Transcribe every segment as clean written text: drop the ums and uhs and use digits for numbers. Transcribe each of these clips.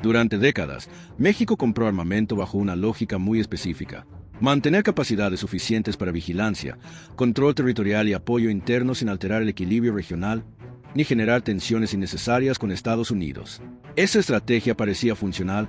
Durante décadas, México compró armamento bajo una lógica muy específica: mantener capacidades suficientes para vigilancia, control territorial y apoyo interno sin alterar el equilibrio regional ni generar tensiones innecesarias con Estados Unidos. Esa estrategia parecía funcional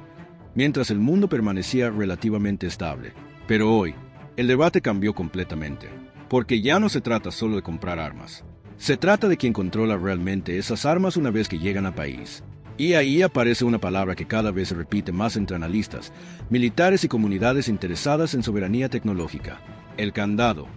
mientras el mundo permanecía relativamente estable. Pero hoy, el debate cambió completamente, porque ya no se trata solo de comprar armas. Se trata de quién controla realmente esas armas una vez que llegan al país. Y ahí aparece una palabra que cada vez se repite más entre analistas, militares y comunidades interesadas en soberanía tecnológica: el candado.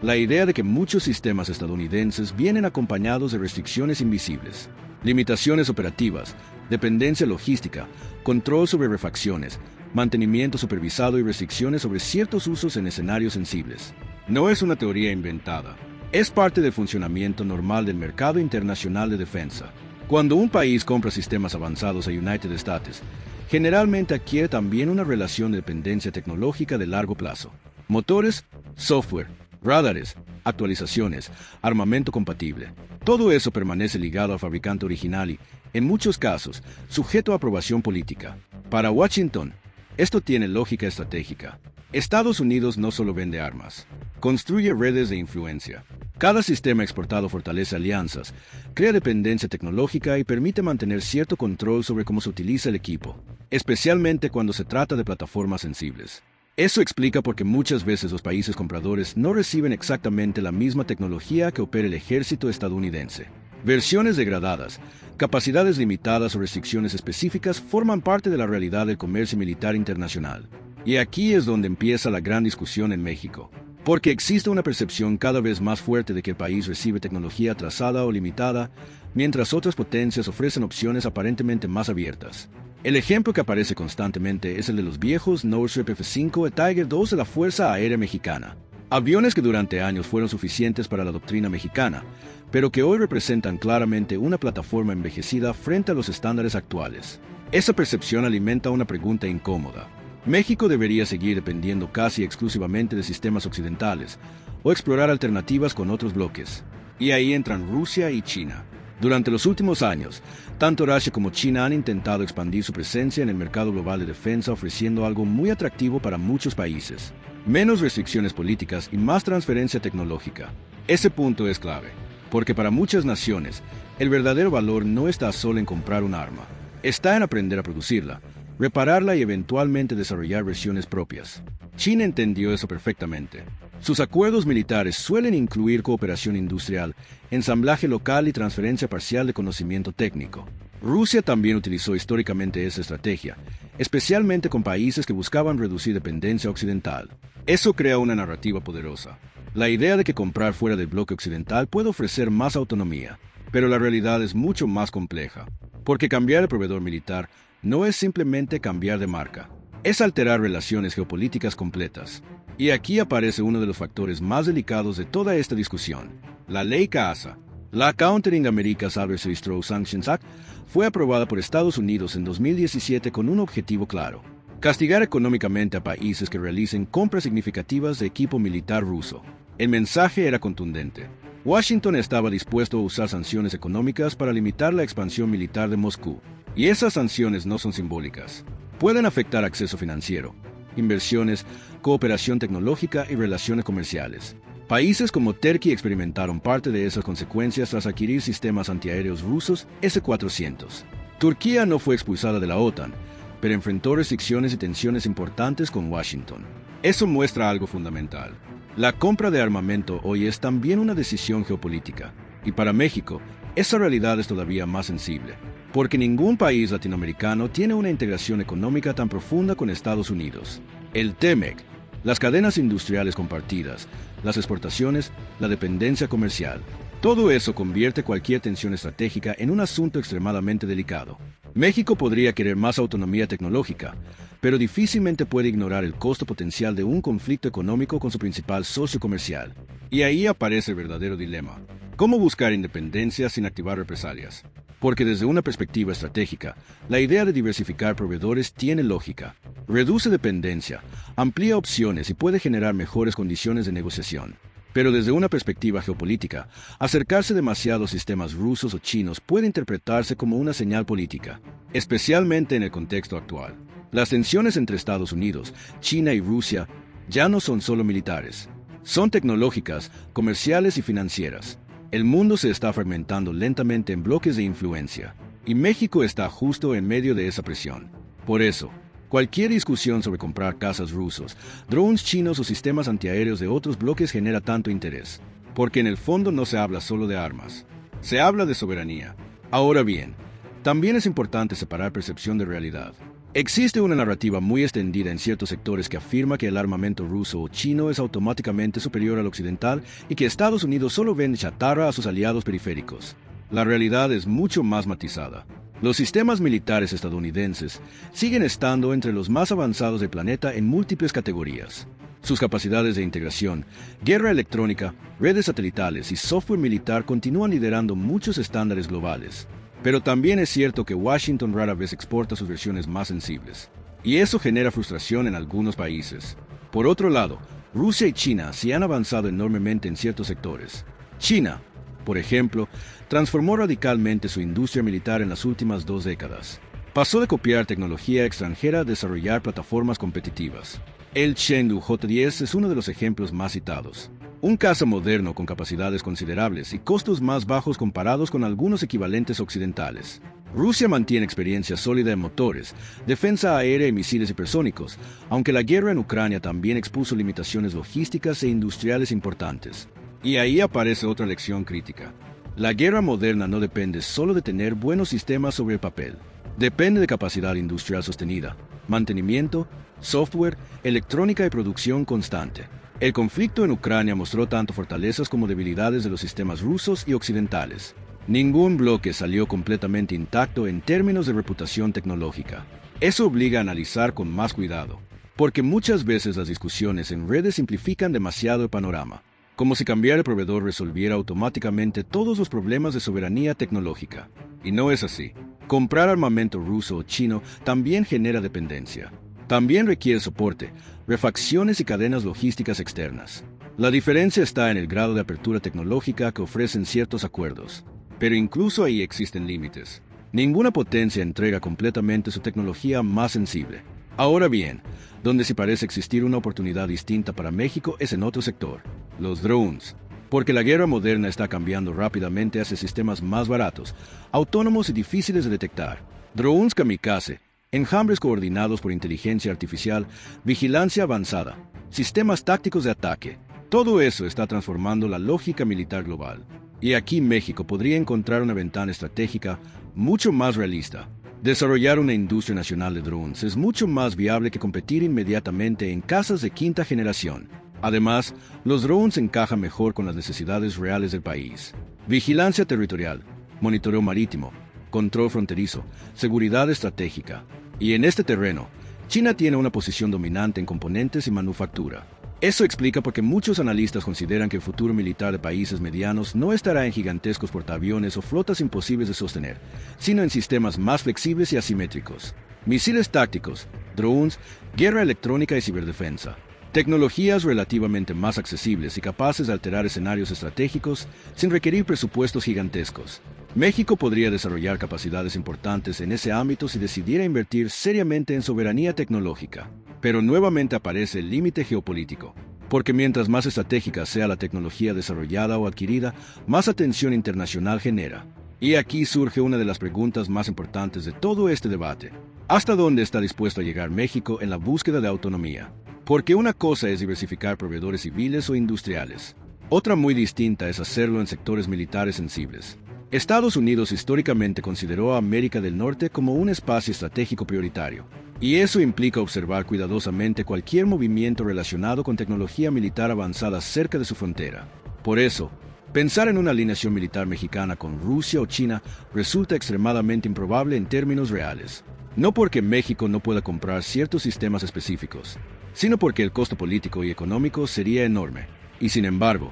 La idea de que muchos sistemas estadounidenses vienen acompañados de restricciones invisibles, limitaciones operativas, dependencia logística, control sobre refacciones, mantenimiento supervisado y restricciones sobre ciertos usos en escenarios sensibles. No es una teoría inventada, es parte del funcionamiento normal del mercado internacional de defensa. Cuando un país compra sistemas avanzados a United States, generalmente adquiere también una relación de dependencia tecnológica de largo plazo: motores, software, radares, actualizaciones, armamento compatible. Todo eso permanece ligado al fabricante original y, en muchos casos, sujeto a aprobación política. Para Washington, esto tiene lógica estratégica. Estados Unidos no solo vende armas, construye redes de influencia. Cada sistema exportado fortalece alianzas, crea dependencia tecnológica y permite mantener cierto control sobre cómo se utiliza el equipo, especialmente cuando se trata de plataformas sensibles. Eso explica por qué muchas veces los países compradores no reciben exactamente la misma tecnología que opera el ejército estadounidense. Versiones degradadas, capacidades limitadas o restricciones específicas forman parte de la realidad del comercio militar internacional. Y aquí es donde empieza la gran discusión en México. Porque existe una percepción cada vez más fuerte de que el país recibe tecnología atrasada o limitada, mientras otras potencias ofrecen opciones aparentemente más abiertas. El ejemplo que aparece constantemente es el de los viejos Northrop F-5 y Tiger II de la Fuerza Aérea Mexicana. Aviones que durante años fueron suficientes para la doctrina mexicana, pero que hoy representan claramente una plataforma envejecida frente a los estándares actuales. Esa percepción alimenta una pregunta incómoda: ¿México debería seguir dependiendo casi exclusivamente de sistemas occidentales o explorar alternativas con otros bloques? Y ahí entran Rusia y China. Durante los últimos años, tanto Rusia como China han intentado expandir su presencia en el mercado global de defensa, ofreciendo algo muy atractivo para muchos países: menos restricciones políticas y más transferencia tecnológica. Ese punto es clave, porque para muchas naciones, el verdadero valor no está solo en comprar un arma, está en aprender a producirla, repararla y eventualmente desarrollar versiones propias. China entendió eso perfectamente. Sus acuerdos militares suelen incluir cooperación industrial, ensamblaje local y transferencia parcial de conocimiento técnico. Rusia también utilizó históricamente esa estrategia, especialmente con países que buscaban reducir dependencia occidental. Eso crea una narrativa poderosa: la idea de que comprar fuera del bloque occidental puede ofrecer más autonomía. Pero la realidad es mucho más compleja, porque cambiar el proveedor militar no es simplemente cambiar de marca, es alterar relaciones geopolíticas completas. Y aquí aparece uno de los factores más delicados de toda esta discusión: la ley CAASA. La Countering America's Adversary Through Sanctions Act fue aprobada por Estados Unidos en 2017 con un objetivo claro: castigar económicamente a países que realicen compras significativas de equipo militar ruso. El mensaje era contundente: Washington estaba dispuesto a usar sanciones económicas para limitar la expansión militar de Moscú. Y esas sanciones no son simbólicas. Pueden afectar acceso financiero, inversiones, cooperación tecnológica y relaciones comerciales. Países como Turquía experimentaron parte de esas consecuencias tras adquirir sistemas antiaéreos rusos S-400. Turquía no fue expulsada de la OTAN, pero enfrentó restricciones y tensiones importantes con Washington. Eso muestra algo fundamental: la compra de armamento hoy es también una decisión geopolítica. Y para México, esa realidad es todavía más sensible, porque ningún país latinoamericano tiene una integración económica tan profunda con Estados Unidos. El TEMEC, las cadenas industriales compartidas, las exportaciones, la dependencia comercial, todo eso convierte cualquier tensión estratégica en un asunto extremadamente delicado. México podría querer más autonomía tecnológica, pero difícilmente puede ignorar el costo potencial de un conflicto económico con su principal socio comercial. Y ahí aparece el verdadero dilema: ¿cómo buscar independencia sin activar represalias? Porque desde una perspectiva estratégica, la idea de diversificar proveedores tiene lógica. Reduce dependencia, amplía opciones y puede generar mejores condiciones de negociación. Pero desde una perspectiva geopolítica, acercarse demasiado a sistemas rusos o chinos puede interpretarse como una señal política, especialmente en el contexto actual. Las tensiones entre Estados Unidos, China y Rusia ya no son solo militares, son tecnológicas, comerciales y financieras. El mundo se está fragmentando lentamente en bloques de influencia, y México está justo en medio de esa presión. Por eso, cualquier discusión sobre comprar cazas rusos, drones chinos o sistemas antiaéreos de otros bloques genera tanto interés, porque en el fondo no se habla solo de armas, se habla de soberanía. Ahora bien, también es importante separar percepción de realidad. Existe una narrativa muy extendida en ciertos sectores que afirma que el armamento ruso o chino es automáticamente superior al occidental y que Estados Unidos solo vende chatarra a sus aliados periféricos. La realidad es mucho más matizada. Los sistemas militares estadounidenses siguen estando entre los más avanzados del planeta en múltiples categorías. Sus capacidades de integración, guerra electrónica, redes satelitales y software militar continúan liderando muchos estándares globales. Pero también es cierto que Washington rara vez exporta sus versiones más sensibles, y eso genera frustración en algunos países. Por otro lado, Rusia y China sí han avanzado enormemente en ciertos sectores. China, por ejemplo, transformó radicalmente su industria militar en las últimas 2 décadas. Pasó de copiar tecnología extranjera a desarrollar plataformas competitivas. El Chengdu J-10 es uno de los ejemplos más citados. Un caza moderno con capacidades considerables y costos más bajos comparados con algunos equivalentes occidentales. Rusia mantiene experiencia sólida en motores, defensa aérea y misiles hipersónicos, aunque la guerra en Ucrania también expuso limitaciones logísticas e industriales importantes. Y ahí aparece otra lección crítica. La guerra moderna no depende solo de tener buenos sistemas sobre el papel. Depende de capacidad industrial sostenida, mantenimiento, software, electrónica y producción constante. El conflicto en Ucrania mostró tanto fortalezas como debilidades de los sistemas rusos y occidentales. Ningún bloque salió completamente intacto en términos de reputación tecnológica. Eso obliga a analizar con más cuidado, porque muchas veces las discusiones en redes simplifican demasiado el panorama, como si cambiar el proveedor resolviera automáticamente todos los problemas de soberanía tecnológica. Y no es así. Comprar armamento ruso o chino también genera dependencia. También requiere soporte, refacciones y cadenas logísticas externas. La diferencia está en el grado de apertura tecnológica que ofrecen ciertos acuerdos. Pero incluso ahí existen límites. Ninguna potencia entrega completamente su tecnología más sensible. Ahora bien, donde sí parece existir una oportunidad distinta para México es en otro sector, los drones. Porque la guerra moderna está cambiando rápidamente hacia sistemas más baratos, autónomos y difíciles de detectar. Drones kamikaze, enjambres coordinados por inteligencia artificial, vigilancia avanzada, sistemas tácticos de ataque. Todo eso está transformando la lógica militar global. Y aquí México podría encontrar una ventana estratégica mucho más realista. Desarrollar una industria nacional de drones es mucho más viable que competir inmediatamente en cazas de quinta generación. Además, los drones encajan mejor con las necesidades reales del país. Vigilancia territorial, monitoreo marítimo, control fronterizo, seguridad estratégica. Y en este terreno, China tiene una posición dominante en componentes y manufactura. Eso explica por qué muchos analistas consideran que el futuro militar de países medianos no estará en gigantescos portaaviones o flotas imposibles de sostener, sino en sistemas más flexibles y asimétricos. Misiles tácticos, drones, guerra electrónica y ciberdefensa. Tecnologías relativamente más accesibles y capaces de alterar escenarios estratégicos sin requerir presupuestos gigantescos. México podría desarrollar capacidades importantes en ese ámbito si decidiera invertir seriamente en soberanía tecnológica. Pero nuevamente aparece el límite geopolítico, porque mientras más estratégica sea la tecnología desarrollada o adquirida, más atención internacional genera. Y aquí surge una de las preguntas más importantes de todo este debate. ¿Hasta dónde está dispuesto a llegar México en la búsqueda de autonomía? Porque una cosa es diversificar proveedores civiles o industriales. Otra muy distinta es hacerlo en sectores militares sensibles. Estados Unidos históricamente consideró a América del Norte como un espacio estratégico prioritario, y eso implica observar cuidadosamente cualquier movimiento relacionado con tecnología militar avanzada cerca de su frontera. Por eso, pensar en una alineación militar mexicana con Rusia o China resulta extremadamente improbable en términos reales. No porque México no pueda comprar ciertos sistemas específicos, sino porque el costo político y económico sería enorme. Y sin embargo,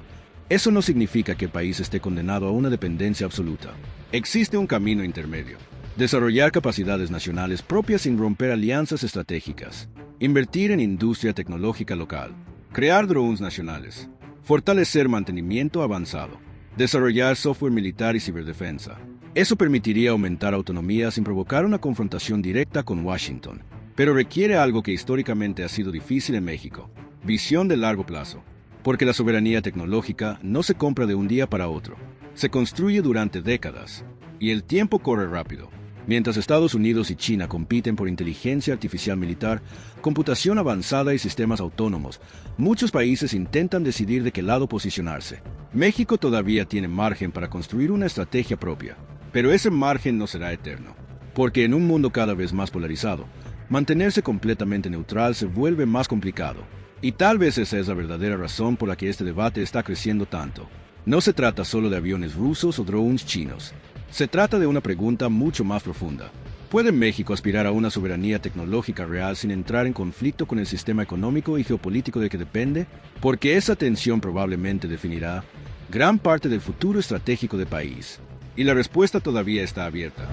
eso no significa que el país esté condenado a una dependencia absoluta. Existe un camino intermedio. Desarrollar capacidades nacionales propias sin romper alianzas estratégicas. Invertir en industria tecnológica local. Crear drones nacionales. Fortalecer mantenimiento avanzado. Desarrollar software militar y ciberdefensa. Eso permitiría aumentar autonomía sin provocar una confrontación directa con Washington. Pero requiere algo que históricamente ha sido difícil en México: visión de largo plazo. Porque la soberanía tecnológica no se compra de un día para otro. Se construye durante décadas. Y el tiempo corre rápido. Mientras Estados Unidos y China compiten por inteligencia artificial militar, computación avanzada y sistemas autónomos, muchos países intentan decidir de qué lado posicionarse. México todavía tiene margen para construir una estrategia propia, pero ese margen no será eterno, porque en un mundo cada vez más polarizado, mantenerse completamente neutral se vuelve más complicado. Y tal vez esa es la verdadera razón por la que este debate está creciendo tanto. No se trata solo de aviones rusos o drones chinos. Se trata de una pregunta mucho más profunda. ¿Puede México aspirar a una soberanía tecnológica real sin entrar en conflicto con el sistema económico y geopolítico de que depende? Porque esa tensión probablemente definirá gran parte del futuro estratégico del país. Y la respuesta todavía está abierta.